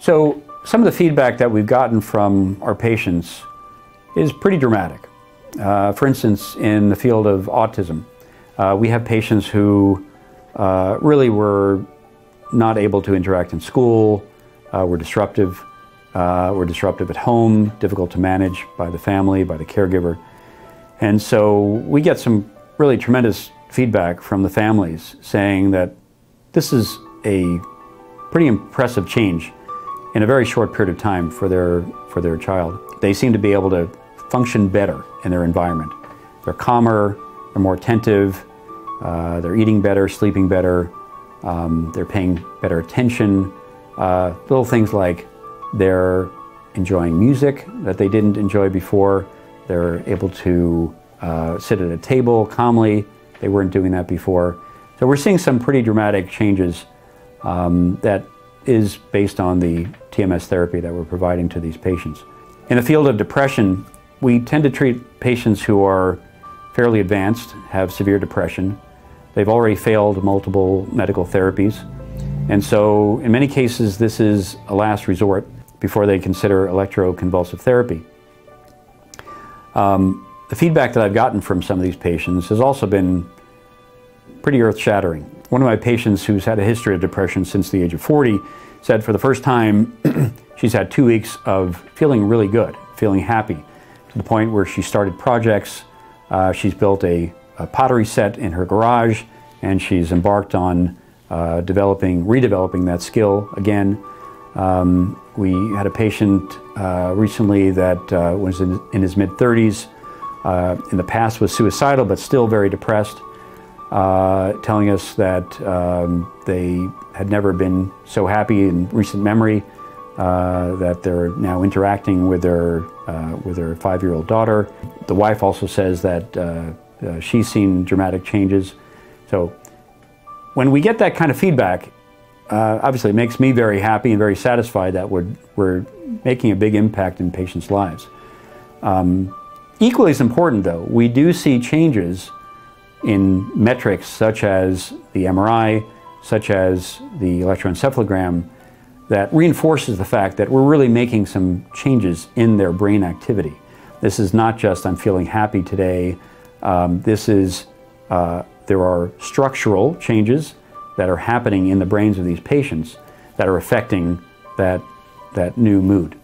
So some of the feedback that we've gotten from our patients is pretty dramatic. For instance, in the field of autism, we have patients who really were not able to interact in school, were disruptive at home, difficult to manage by the family, by the caregiver. And so we get some really tremendous feedback from the families saying that this is a pretty impressive change in a very short period of time for their child. They seem to be able to function better in their environment. They're calmer, they're more attentive, they're eating better, sleeping better, they're paying better attention. Little things like they're enjoying music that they didn't enjoy before. They're able to sit at a table calmly. They weren't doing that before. So we're seeing some pretty dramatic changes that is based on the TMS therapy that we're providing to these patients. In the field of depression, we tend to treat patients who are fairly advanced, have severe depression. They've already failed multiple medical therapies. And so in many cases, this is a last resort before they consider electroconvulsive therapy. The feedback that I've gotten from some of these patients has also been pretty earth-shattering. One of my patients who's had a history of depression since the age of 40 said for the first time she's had 2 weeks of feeling really good, feeling happy, to the point where she started projects. She's built a pottery set in her garage, and she's embarked on redeveloping that skill again. We had a patient recently that was in his mid-30s, in the past was suicidal but still very depressed, telling us that they had never been so happy in recent memory, that they're now interacting with their 5-year-old daughter. The wife also says that she's seen dramatic changes. So when we get that kind of feedback, obviously it makes me very happy and very satisfied that we're making a big impact in patients' lives. Equally as important though, we do see changes in metrics such as the MRI, such as the electroencephalogram, that reinforces the fact that we're really making some changes in their brain activity. This is not just I'm feeling happy today. There are structural changes that are happening in the brains of these patients that are affecting that new mood.